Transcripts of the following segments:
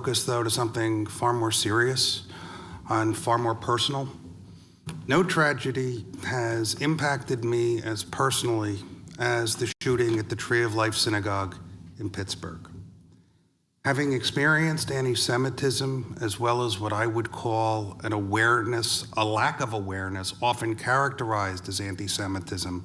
focus, though, to something far more serious and far more personal. No tragedy has impacted me as personally as the shooting at the Tree of Life Synagogue in Pittsburgh. Having experienced anti-Semitism, as well as what I would call an awareness, a lack of awareness, often characterized as anti-Semitism,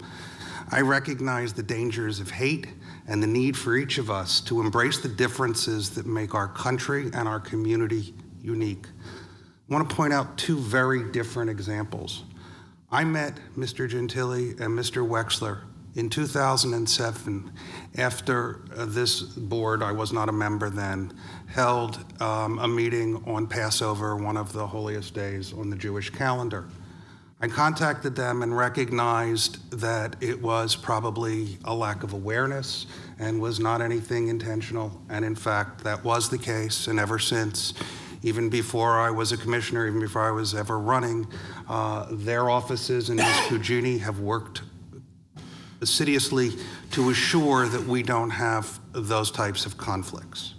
I recognize the dangers of hate and the need for each of us to embrace the differences that make our country and our community unique. I want to point out two very different examples. I met Mr. Gentili and Mr. Wexler in 2007 after this board, I was not a member then, held a meeting on Passover, one of the holiest days on the Jewish calendar. I contacted them and recognized that it was probably a lack of awareness and was not anything intentional. And in fact, that was the case. And ever since, even before I was a commissioner, even before I was ever running, their offices and Ms. Cugini have worked assiduously to assure that we don't have those types of conflicts.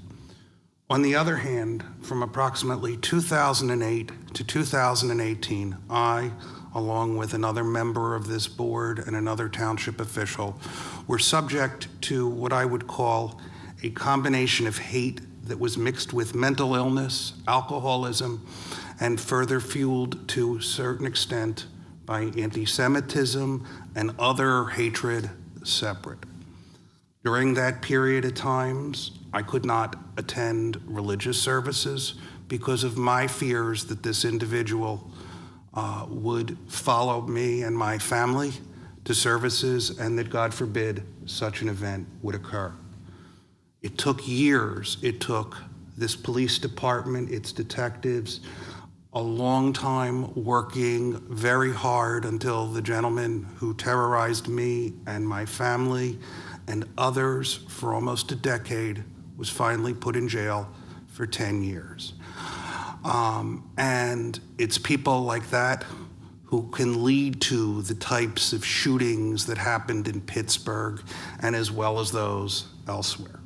On the other hand, from approximately 2008 to 2018, I, along with another member of this board and another township official, were subject to what I would call a combination of hate that was mixed with mental illness, alcoholism, and further fueled to a certain extent by anti-Semitism and other hatred separate. During that period of times, I could not attend religious services because of my fears that this individual would follow me and my family to services and that, God forbid, such an event would occur. It took years. It took this police department, its detectives, a long time working very hard until the gentleman who terrorized me and my family and others for almost a decade was finally put in jail for 10 years. And it's people like that who can lead to the types of shootings that happened in Pittsburgh and as well as those elsewhere.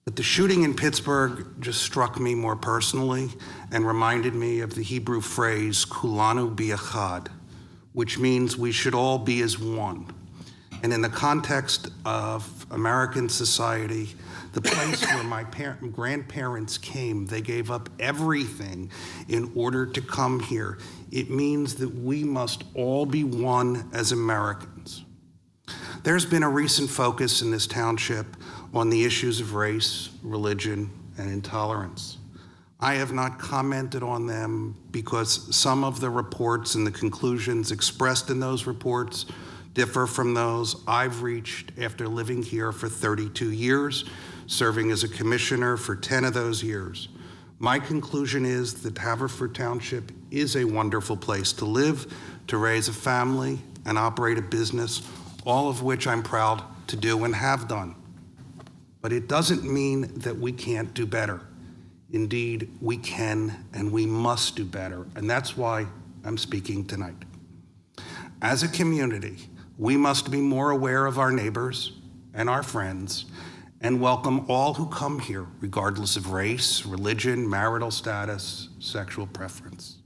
But the shooting in Pittsburgh just struck me more personally and reminded me of the Hebrew phrase, kulanu biachad, which means we should all be as one. And in the context of American society, the place where my grandparents came, they gave up everything in order to come here. It means that we must all be one as Americans. There's been a recent focus in this township on the issues of race, religion, and intolerance. I have not commented on them because some of the reports and the conclusions expressed in those reports differ from those I've reached after living here for 32 years, serving as a commissioner for 10 of those years. My conclusion is that Haverford Township is a wonderful place to live, to raise a family, and operate a business, all of which I'm proud to do and have done. But it doesn't mean that we can't do better. Indeed, we can and we must do better, and that's why I'm speaking tonight. As a community, we must be more aware of our neighbors and our friends and welcome all who come here, regardless of race, religion, marital status, sexual preference.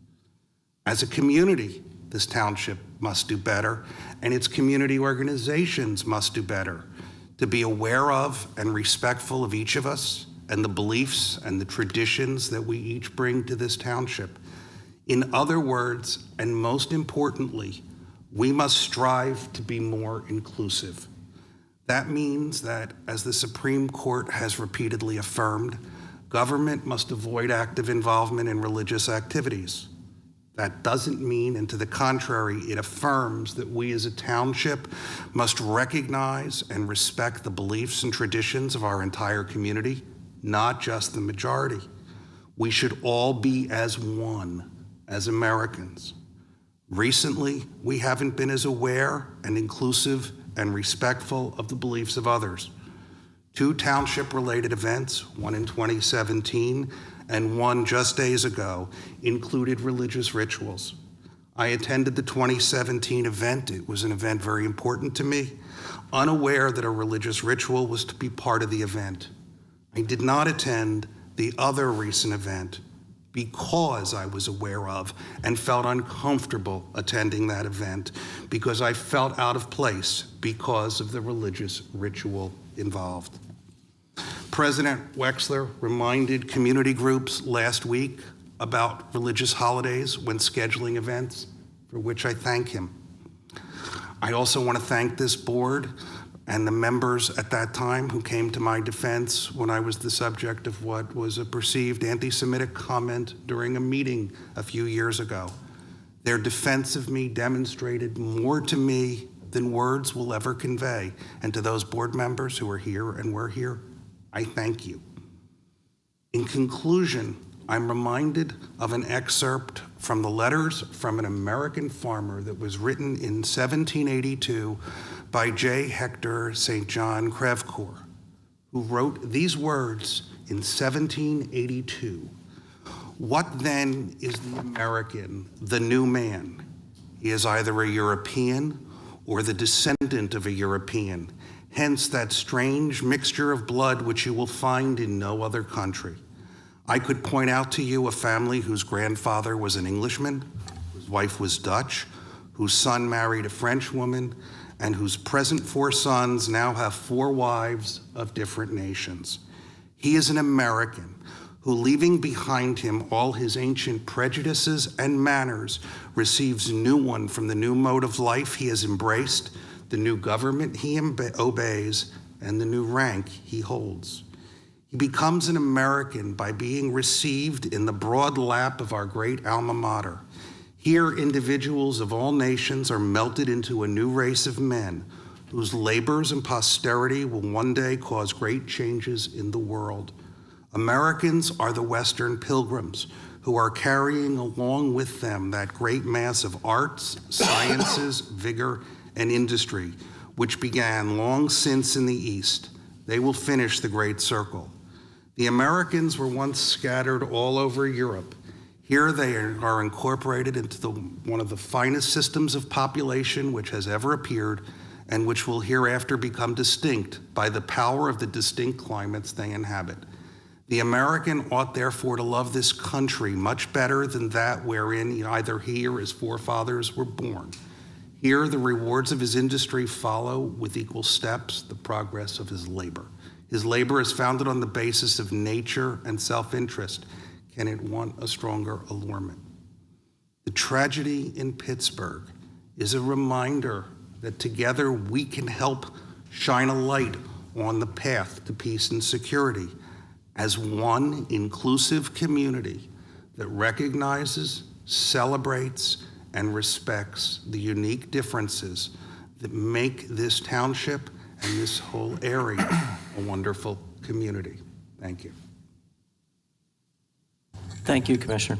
As a community, this township must do better, and its community organizations must do better to be aware of and respectful of each of us and the beliefs and the traditions that we each bring to this township. In other words, and most importantly, we must strive to be more inclusive. That means that, as the Supreme Court has repeatedly affirmed, government must avoid active involvement in religious activities. That doesn't mean, and to the contrary, it affirms that we as a township must recognize and respect the beliefs and traditions of our entire community, not just the majority. We should all be as one, as Americans. Recently, we haven't been as aware and inclusive and respectful of the beliefs of others. 2 township-related events, one in 2017 and one just days ago, included religious rituals. I attended the 2017 event. It was an event very important to me, unaware that a religious ritual was to be part of the event. I did not attend the other recent event because I was aware of and felt uncomfortable attending that event because I felt out of place because of the religious ritual involved. President Wexler reminded community groups last week about religious holidays when scheduling events, for which I thank him. I also want to thank this board and the members at that time who came to my defense when I was the subject of what was a perceived anti-Semitic comment during a meeting a few years ago. Their defense of me demonstrated more to me than words will ever convey. And to those board members who are here and were here, I thank you. In conclusion, I'm reminded of an excerpt from the Letters from an American Farmer that was written in 1782 by J. Hector St. John Crevecoeur, who wrote these words in 1782. What then is the American, the new man? He is either a European or the descendant of a European, hence that strange mixture of blood which you will find in no other country. I could point out to you a family whose grandfather was an Englishman, whose wife was Dutch, whose son married a French woman, and whose present 4 sons now have 4 wives of different nations. He is an American who, leaving behind him all his ancient prejudices and manners, receives new one from the new mode of life he has embraced, the new government he obeys, and the new rank he holds. He becomes an American by being received in the broad lap of our great alma mater. Here, individuals of all nations are melted into a new race of men whose labors and posterity will one day cause great changes in the world. Americans are the Western pilgrims who are carrying along with them that great mass of arts, sciences, vigor, and industry, which began long since in the East. They will finish the great circle. The Americans were once scattered all over Europe. Here they are incorporated into one of the finest systems of population which has ever appeared and which will hereafter become distinct by the power of the distinct climates they inhabit. The American ought therefore to love this country much better than that wherein either he or his forefathers were born. Here the rewards of his industry follow with equal steps the progress of his labor. His labor is founded on the basis of nature and self-interest. Can it want a stronger allurement? The tragedy in Pittsburgh is a reminder that together we can help shine a light on the path to peace and security as one inclusive community that recognizes, celebrates, and respects the unique differences that make this township and this whole area a wonderful community. Thank you. Thank you, Commissioner.